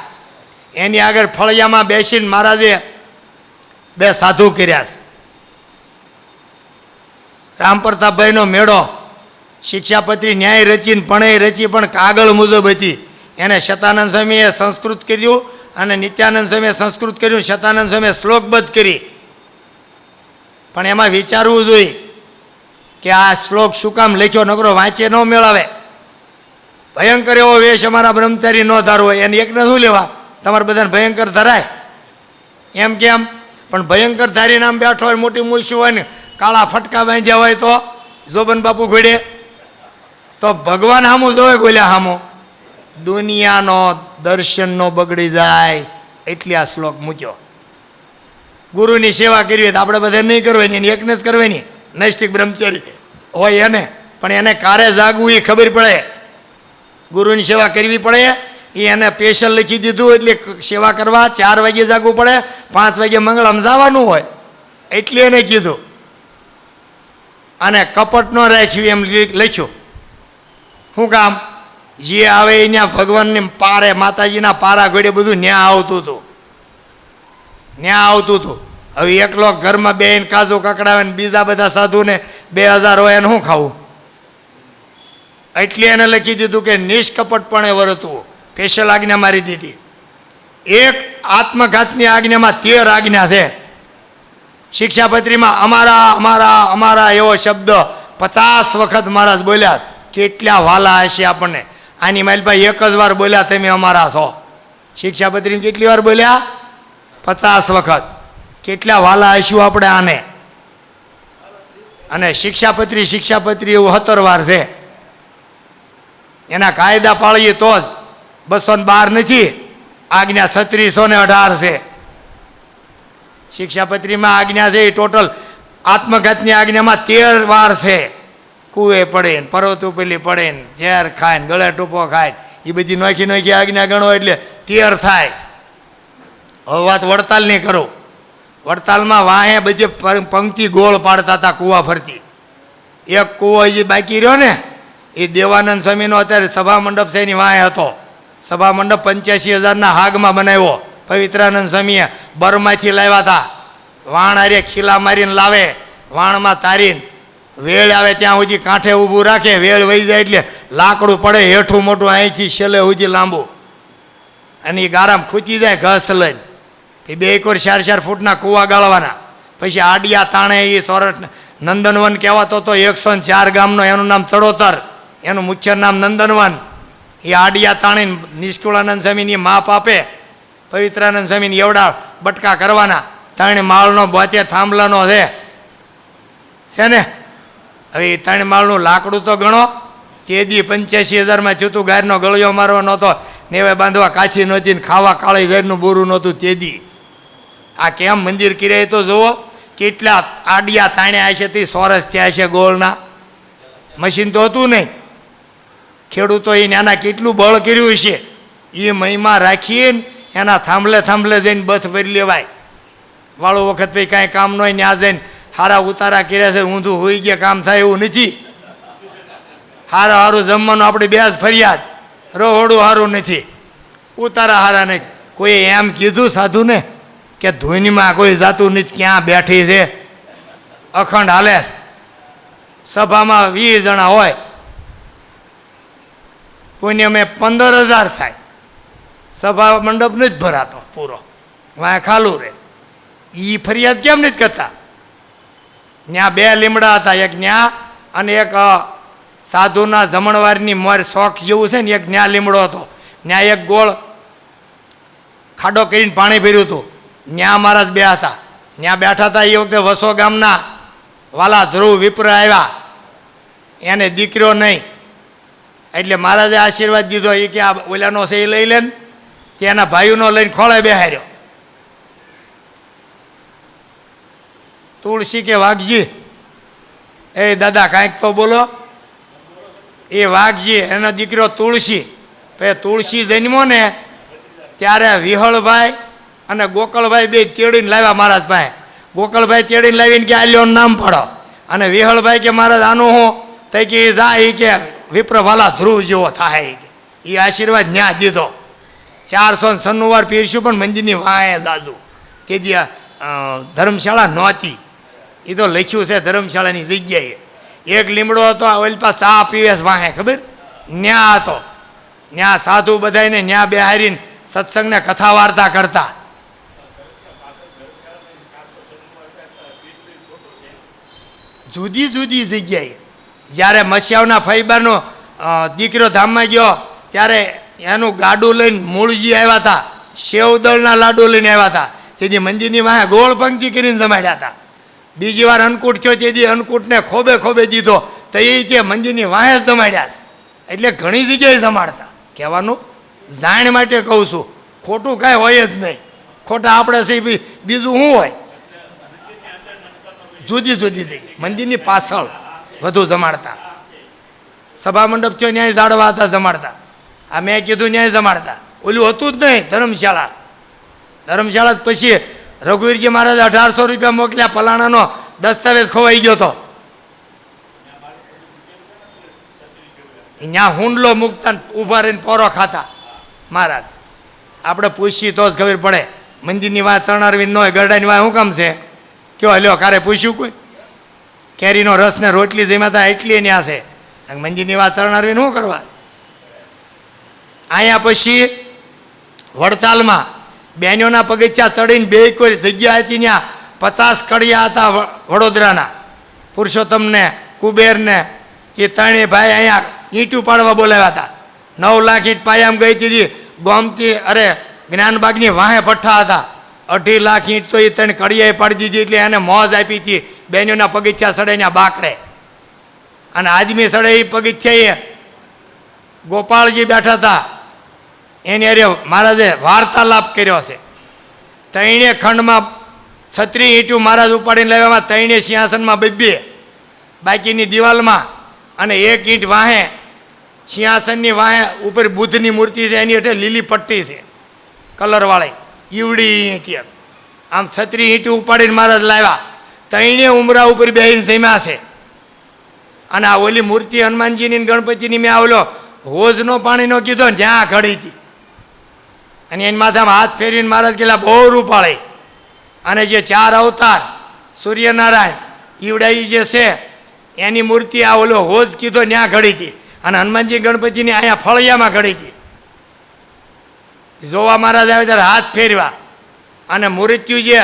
એની આગળ ફળિયામાં બેસીને મહારાજે 2 સાધુ કર્યા છે. રામપ્રતાપભાઈનો મેળો, શિક્ષાપત્રી ન્યાય રચીને પણ રચી, પણ કાગળ મુજબ હતી. એને શતાનંદ સ્વામીએ સંસ્કૃત કર્યું અને નિત્યાનંદ સ્વામીએ સંસ્કૃત કર્યું. શતાનંદ સ્વામીએ શ્લોકબદ્ધ કરી. પણ એમાં વિચારવું જોઈએ કે આ શ્લોક શું કામ લખ્યો, નકરો વાંચે ન મેળવે. ભયંકર એવો વેશ અમારા બ્રહ્મચારી ન ધારવો, એને એકને શું લેવા? તમારે બધાને ભયંકર ધરાય એમ કેમ? પણ ભયંકર ધારીને આમ બેઠો હોય, મોટી મૂછું હોય ને કાળા ફટકા બાંધ્યા હોય તો જોબન બાપુ ઘોડે તો ભગવાન હામું જોવે ગોલ્યા હામું. દુનિયાનો દર્શનનો બગડી જાય એટલી આ શ્લોક મૂક્યો. ગુરુની સેવા કરવી હોય તો આપણે બધા નહીં કરવાની, એની એકને જ કરવાની. નૈષ્ઠિક બ્રહ્મચારી હોય એને, પણ એને કારે જાગવું એ ખબર પડે. ગુરુની સેવા કરવી પડે એ એને સ્પેશિયલ લખી દીધું. એટલે સેવા કરવા 4 વાગે જાગવું પડે, 5 વાગે મંગળમ જવાનું હોય એટલે એને કીધું. અને કપટ ન રાખ્યું એમ લખ્યું. શું કામ? જે આવે અહીંયા ભગવાનને પારે, માતાજીના પારા ઘોડે બધું ન્યા આવતું હતું, ન્યા આવતું હતું. હવે એકલો ઘરમાં બેન કાજુ કકડાવે ને બીજા બધા સાધુને 2000 હોય એને શું ખાવું? એટલે એને લખી દીધું કે નિષ્કપટપણે વર્તવું. સ્પેશિયલ આજ્ઞા મારી દીધી. એક આત્મઘાતની આજ્ઞામાં 13 આજ્ઞા છે. શિક્ષાપત્રીમાં અમારા અમારા અમારા એવો શબ્દ 50 વખત મહારાજ બોલ્યા. કેટલા વાલા હશે આપણને. આની માલભાઈ 1 જ વાર બોલ્યા તમે અમારા છો. શિક્ષાપત્રીને કેટલી વાર બોલ્યા? 50 વખત. કેટલા વાલા હશું આપણે આને. અને શિક્ષાપત્રી એવું 17 વાર છે. એના કાયદા પાળીએ તો જ. 212 નથી, આજ્ઞા 3618 છે. શિક્ષાપત્રીમાં આજ્ઞા છે એ ટોટલ આત્મઘાતની આજ્ઞામાં 13 વાર છે. કુએ પડે ને, પર્વત ઉપરલી પડે ને, ઝેર ખાય ને, ગળે ટૂંપો ખાય, એ બધી નોખી નોખી આજ્ઞા ગણો એટલે 13 થાય. હવે વાત વડતાલની કરું. વડતાલમાં વાહે બધી પંક્તિ ગોળ પાડતા હતા કૂવા ફરતી. એક કૂવો જે બાકી રહ્યો ને એ દેવાનંદ સ્વામીનો અત્યારે સભા મંડપ છે એની વાહે હતો. સભા મંડપ 85,000ના હાગમાં બનાવ્યો. પવિત્રાનંદ સ્વામીએ બરમાંથી લાવ્યા હતા. વાણ આરે ખીલા મારીને લાવે, વાણમાં તારીને વેળ આવે ત્યાં સુધી કાંઠે ઊભું રાખે. વેળ વહી જાય એટલે લાકડું પડે હેઠું મોટું, અહીંથી છેલ્લે સુધી લાંબુ. અને એ ગારામાં ખૂચી જાય ઘસ લઈને. એ 2 ફૂટના કૂવા ગાળવાના. પછી આડિયા તાણે એ સોરઠ નંદનવન કહેવાતો તો 104 ગામનો, એનું નામ ચડોતર, એનું મુખ્ય નામ નંદનવન. એ આડિયા તાણીને નિષ્કુળાનંદ સ્વામીની માપ આપે. પવિત્રાનંદ સ્વામીને એવડા બટકા કરવાના. 3 માળનો 72 થાંભલાનો છે ને. હવે એ 3 માળનું લાકડું તો ગણો. તે દી 85,000માં થયું. ગાયનો ગળિયો મારવા નહોતો, નેવે બાંધવા કાચી નહોતી ને ખાવા કાળી ગાયનું બોરું નહોતું. તે દી આ કેમ મંદિર કિરાય તો જુઓ. કેટલા આડિયા તાણ્યા હશે, તે સોરસ થયા છે ગોળના. મશીન તો હતું નહીં. ખેડૂતો એ નાના કેટલું બળ કર્યું છે. એ મહિમા રાખીને એના થાંભલે થાંભલે જઈને બથ ભરી લેવાય. વાળો વખત પછી કાંઈ કામ ન હોય ને આ જઈને હારા ઉતારા કર્યા છે, ઊંધું હોઈ ગયા, કામ થાય એવું નથી. હારા હારું જમવાનું આપણે 2 જ ફરિયાદ, રહોડું સારું નથી, ઉતારા હારા નથી. કોઈ એમ કીધું સાધુને કે ધૂનમાં કોઈ જાતું નથી, ક્યાં બેઠી છે, અખંડ હાલે. સભામાં 20 જણા હોય, કોઈને અમે 15,000 થાય. સભા મંડપ નથી ભરાતો પૂરો, વાંય ખાલું રહે. એ ફરિયાદ કેમ નથી કરતા? ત્યાં 2 લીમડા હતા, એક ન્યા અને એક સાધુના જમણવારની મોર શોખ જેવું છે ને, એક ન્યા લીમડો હતો. ત્યાં એક ગોળ ખાડો કરીને પાણી ભર્યું હતું. ત્યાં મહારાજ 2 હતા. ત્યાં બેઠા હતા. એ વખતે વસો ગામના વાલા ધ્રુવ વિપ્ર આવ્યા. એને દીકરો નહીં એટલે મહારાજે આશીર્વાદ દીધો. એ કે આ ઓલાનો છે એ લઈ લે ને, કે એના ભાઈઓનો લઈને ખોળે બેહાર્યો. તુલસી કે વાઘજી, એ દાદા કાંઈક તો બોલો. એ વાઘજી એનો દીકરો તુલસી. તુલસી જન્મો ને ત્યારે વિહળભાઈ અને ગોકળભાઈ બે તેડીને લાવ્યા મહારાજ પાસે. ગોકળભાઈ તેડીને લાવીને કે આલ્યોનું નામ પાડો, અને વિહળભાઈ કે મહારાજ આનું હું તઈ કે જા એ કે વિપ્રભાલા ધ્રુવ જેવો થાય એ આશીર્વાદ ન્યા દીધો. 496 વાર પીરશું પણ મંદિરની વાંહે જાજુ કે જે ધર્મશાળા નહોતી, એ તો લખ્યું છે ધર્મશાળાની જગ્યાએ. એક લીમડો હતો ઓલપા ચા પીવે વાંહે, ખબર ન્યા હતો. ન્યા સાધુ બધાને ન્યા બેહારીને સત્સંગને કથા વાર્તા કરતા. જુદી જુદી જગ્યાએ. જ્યારે મસિયાવના ફૈબાનો દીકરો ધામમાં ગયો ત્યારે એનું ગાડું લઈને મૂળજી આવ્યા હતા, સેવદળના લાડુ લઈને આવ્યા હતા. તેથી મંદિરની વાંહે ગોળ પંક્તિ કરીને જમાડ્યા હતા. બીજી વાર અન્નકૂટ થયો તેથી અન્નકૂટને ખોબે ખોબે દીધો તો એ તે મંદિરની વાંહે જ જમાડ્યા છે. એટલે ઘણી જગ્યાએ જમાડતા. કહેવાનું જાણ માટે કહું છું, ખોટું કાંઈ હોય જ નહીં. ખોટા આપણે છે બીજું શું હોય? જુદી જુદી જગ્યાએ મંદિરની પાછળ વધુ જમાડતા. સભા મંડપ થયો ન્યાય ઝાડવા હતા જમાડતા. આ મેં કીધું ન્યાય જમાડતા. ઓલું હતું જ નહીં ધર્મશાળા. ધર્મશાળા પછી રઘુવીરજી મહારાજ 1800 રૂપિયા મોકલ્યા, પલાણાનો દસ્તાવેજ ખોવાઈ ગયો હતો. ત્યાં હુંડલો મૂકતા ઊભા રહીને પોરો ખાતા મહારાજ. આપણે પૂછીએ તો જ ખબર પડે. મંદિરની વાત ચરણારવી ન હોય, ગરડાની વાત શું કામ છે? કયો હલ્યો કારે પૂછ્યું કોઈ? કેરીનો રસ ને રોટલી જમ્યા એટલી ન્યા છે. મંદિરની વાત ચરણારવી શું કરવા? અહીંયા પછી વડતાલમાં બેનોના પગથિયા ચડીને બે કોઈ જગ્યા હતી, ત્યાં 50 કડિયા હતા વડોદરાના. પુરુષોત્તમને, કુબેરને એ ત્રણેય ભાઈ અહીંયા ઈંટું પાડવા બોલાવ્યા હતા. 9 લાખ ઈંટ પાયામ ગઈ હતી. ગોમતી જ્ઞાનબાગની વાંહે પઠ્ઠા હતા. 2.5 લાખ ઈંટ તો એ ત્રણ કડિયાએ પાડી દીધી. એટલે એને મોજ આપી હતી બેનોના પગથિયા સડે બાકડે. અને આદમી સડે એ પગથિયાએ ગોપાળજી બેઠા હતા, એની અરે મહારાજે વાર્તાલાપ કર્યો છે. 3 ખંડમાં 36 ઈંટું મહારાજ ઉપાડીને લાવ્યામાં 3 સિંહાસનમાં 2, બાકીની દિવાલમાં, અને 1 ઈંટ વાહે સિંહાસનની વાહે ઉપર બુદ્ધની મૂર્તિ છે, એની હેઠે લીલી પટ્ટી છે કલરવાળી ઈવડી ઈંટ. આમ 36 ઈંટું ઉપાડીને મહારાજ લાવ્યા. 3 ઉમરા ઉપર બેહીને જમ્યા છે. અને આ ઓલી મૂર્તિ હનુમાનજીની ગણપતિની મેં આવેલો હોજનો પાણીનો કીધો ને જ્યાં ઘડી હતી, અને એની માથામાં હાથ ફેરવીને મહારાજ કહેલા બહુ રૂપાળી. અને જે 4 અવતાર સૂર્યનારાયણ ઈવડાઈ જે છે એની મૂર્તિ આ ઓલો હોજ કીધો ત્યાં ઘડી હતી. અને હનુમાનજી ગણપતિની અહીંયા ફળિયામાં ઘડી હતી. જોવા મહારાજ આવે ત્યારે હાથ ફેરવા. અને મૃત્યુ જે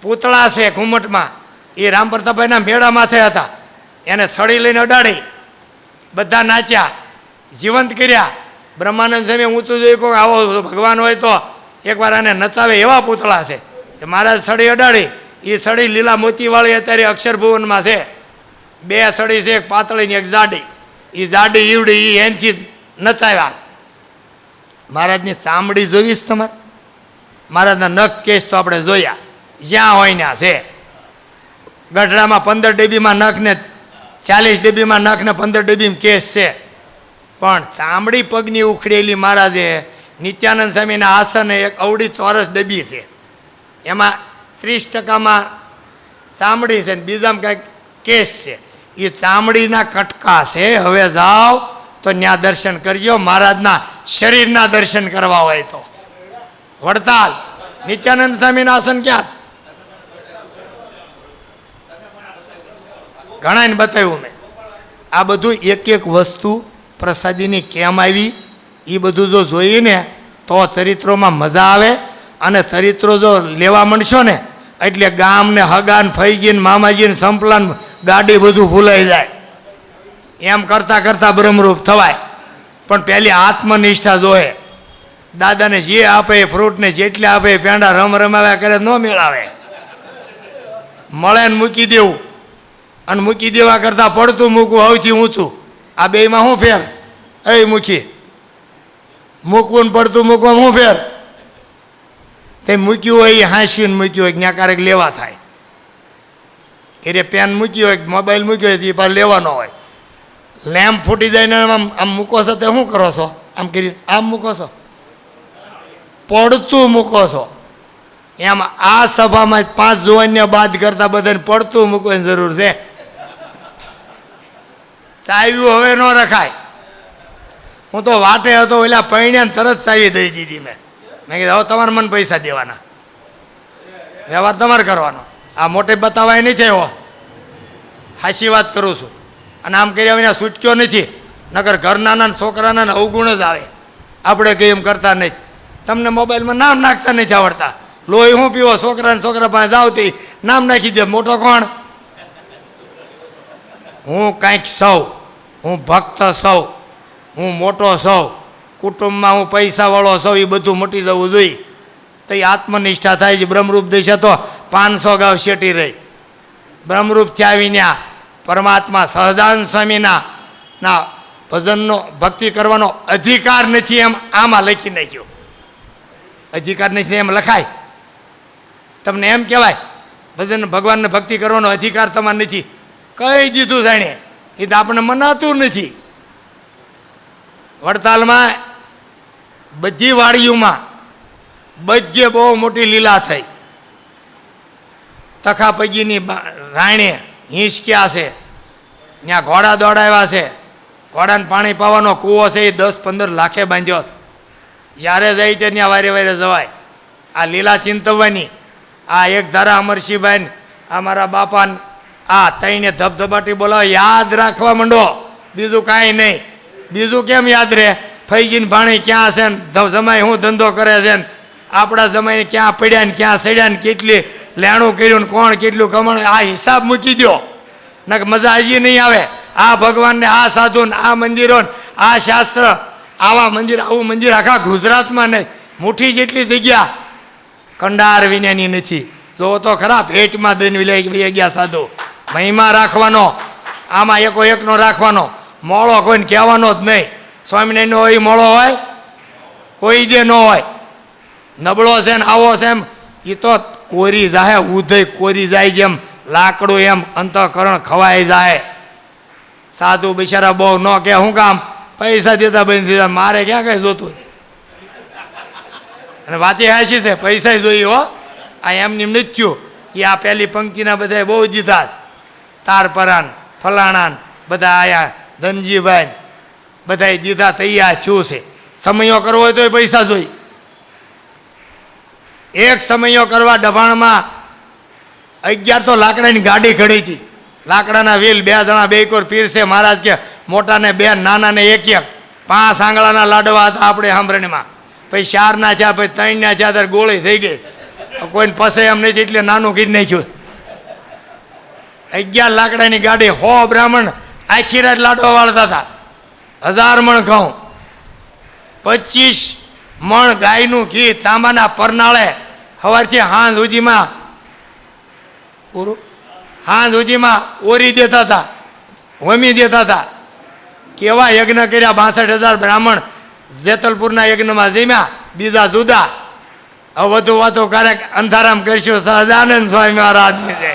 પૂતળા છે ઘુમટમાં એ રામ પ્રતાપભાઈના મેળા માથે હતા. એને છડી લઈને અડાડી બધા નાચ્યા, જીવંત કર્યા. બ્રહ્માનંદ સ્વામી ઊંચું જોઈ કહો આવો ભગવાન હોય તો એકવાર આને નચાવે એવા પૂતળા છે. મહારાજ છડી અડાડી. એ છડી લીલા મોતીવાળી અત્યારે અક્ષરભુવનમાં છે. 2 છડી છે, એક પાતળી ને એક જાડી. એ જાડી ઈવડી એ એનથી નચાવ્યા. મહારાજની ચામડી જોઈશ તમારે? મહારાજના નખ કેસ તો આપણે જોયા, જ્યાં હોય ત્યાં છે. ગઢડામાં 15 ડબ્બીમાં નખ ને 40 ડબ્બીમાં નખ ને 15 ડબ્બીમાં કેસ છે. પણ ચામડી પગની ઉખડેલી મહારાજે નિત્યાનંદ સ્વામીના આસને એક અવળી ચોરસ ડબ્બી છે, એમાં 30% ચામડી છે ને બીજામાં કંઈક કેસ છે. એ ચામડીના કટકા છે. હવે જાઓ તો ત્યાં દર્શન કરજો, મહારાજના શરીરના દર્શન કરવા હોય તો. વડતાલ નિત્યાનંદ સ્વામીના આસન ક્યાં છે? ઘણાને બતાવ્યું મેં. આ બધું એક એક વસ્તુ પ્રસાદીની કેમ આવી એ બધું જો જોઈએ ને તો ચરિત્રોમાં મજા આવે. અને ચરિત્રો જો લેવા માંડશો ને એટલે ગામને હગાન ફઈજીને મામાજીને સંપલાન ગાડી બધું ભૂલાઈ જાય. એમ કરતાં કરતાં બ્રહ્મરૂપ થવાય. પણ પહેલી આત્મનિષ્ઠા જોઈએ. દાદાને જે આપે એ ફ્રૂટને જેટલે આપે એ પેંડા રમાવ્યા કરે ન મેળાવે. મળે ને મૂકી દેવું, અને મૂકી દેવા કરતાં પડતું મૂકવું સૌથી ઊંચું. આ બેમાં શું ફેર? એ મૂકી મૂકવું ને પડતું મૂકવામાં શું ફેર? તે મૂક્યું હોય એ હાંસીને મૂક્યું હોય ત્યાં ક્યારેક લેવા થાય. એટલે પેન મૂકી હોય, મોબાઈલ મૂક્યો હોય એ પાછું લેવાનો હોય. લેમ્પ ફૂટી જાય ને આમ મૂકો છો તે શું કરો છો? આમ કરી આમ મૂકો છો? પડતું મૂકો છો. એમ આ સભામાં 5 જુવાનને બાદ કરતા બધાને પડતું મૂકવાની જરૂર છે. ચાવ્યું હવે ન રખાય. હું તો વાટે હતો ઓલા પૈણ્યાને તરત ચાવી દઈ દીધી મેં કીધું હવે તમારે મને પૈસા દેવાના, વ્યવહાર તમારે કરવાનો. આ મોટે બતાવાય નથી એવો, હાચી વાત કરું છું. અને આમ કર્યા વિના છૂટક્યો નથી, નકર ઘરનાના છોકરાના અવગુણ જ આવે. આપણે કંઈ એમ કરતા નથી. તમને મોબાઈલમાં નામ નાખતા નથી આવડતા. લોહી હું પીવો, છોકરા પાસે જાવ તે નામ નાખી દે. મોટો કોણ? હું કાંઈક સૌ, હું ભક્ત સૌ, હું મોટો સૌ, કુટુંબમાં હું પૈસાવાળો સૌ, એ બધું મટી જવું જોઈએ. તો એ આત્મનિષ્ઠા થાય છે. બ્રહ્મરૂપ દેશે તો 500 ગાવ શેટી રહી. બ્રહ્મરૂપથી આવીને આ પરમાત્મા સહજાનંદ સ્વામીના ભજનનો ભક્તિ કરવાનો અધિકાર નથી એમ આમાં લખી નાખ્યો. અધિકાર નથી એમ લખાય. તમને એમ કહેવાય ભજન ભગવાનને ભક્તિ કરવાનો અધિકાર તમારે નથી, કહી દીધું જાણે. એ તો આપણે મનાતું નથી. વડતાલમાં બધી વાડીઓમાં બધે બહુ મોટી લીલા થઈ. તખાપજીની રાણે હિંચક્યા છે, ત્યાં ઘોડા દોડાવ્યા છે. ઘોડાને પાણી પાવાનો કૂવો છે એ 10-15 લાખે બાંધ્યો છે. જ્યારે જાય તે ત્યાં વારે વારે જવાય. આ લીલા ચિંતવવાની આ એક ધારા અમરસિંહભાઈ, આ મારા બાપાને આ તઈને ધબધબાટી બોલાવે. યાદ રાખવા માંડો, બીજું કાંઈ નહીં. બીજું કેમ યાદ રહે? ફૈજીને ભાણી ક્યાં છે ને જમાઈ શું ધંધો કરે છે ને આપણા જમાઈને ક્યાં પડ્યા ને ક્યાં સડ્યા ને કેટલી લેણું કર્યું ને કોણ કેટલું કમાણું, આ હિસાબ મૂકી દો. નક મજા હજી નહીં આવે. આ ભગવાનને, આ સાધુને, આ મંદિરો, આ શાસ્ત્ર, આવા મંદિર, આવું મંદિર આખા ગુજરાતમાં નહીં. મુઠ્ઠી જેટલી જગ્યા કંડાર વિનાની નથી. જો તો ખરા ભેટમાં દઈને વિલાઈ ગયા સાધુ. મહિમા રાખવાનો, આમાં એકો એકનો રાખવાનો. મોળો કોઈને કહેવાનો જ નહીં. સ્વામિનારાયણનો હોય મોળો હોય? કોઈ જે ન હોય. નબળો છે ને આવો છે એમ એ તો કોરી જાય, ઉધય કોરી જાય, જેમ લાકડું એમ અંતઃકરણ ખવાઈ જાય. સાધુ બિચારા બહુ ન કે શું કામ પૈસા દેતા બંધ દીધા, મારે ક્યાં કઈ જોતું. અને વાતે હાચી છે, પૈસા જોઈએ હો. આ એમની મૃત્યુ એ આ પહેલી પંક્તિના બધા બહુ દીધા. તારપરાન ફલાણાન બધા આયા, ધનજીભાઈ બધા દીધા તૈયાર થયું છે. સમયો કરવો હોય તો પૈસા જોઈ. એક સમયો કરવા ડભાણમાં 11 લાકડાની ગાડી ખડી હતી. લાકડાના વ્હીલ 2 જણા 2 કોર પીરસે. મહારાજ કે મોટાને 2 નાનાને 1-1. 5 આંગળાના લાડવા હતા આપણે સાંભળણીમાં. પછી 4ના થયા, પછી 3ના થયા, ત્યારે ગોળી થઈ ગઈ. કોઈને પસે એમ નથી એટલે નાનું કીધી નાખ્યું. 11 લાકડાની ગાડી, 100 બ્રાહ્મણ આખી રાત લાડવા વાળતા હતા. 1000 મણ ઘઉં, 25 મણ ગાયનું ઘી તાંબાના પરનાળે સવારથી સાંજ સુધીમાં પૂરું સાંજ સુધીમાં ઓરી દેતા હતા, હોમી દેતા હતા. કેવા યજ્ઞ કર્યા. 62,000 બ્રાહ્મણ જેતલપુરના યજ્ઞમાં જમ્યા. બીજા જુદા. વધુ વાતો ક્યારેક અંધારામ કરશું સહજાનંદ સ્વામી મહારાજની જય.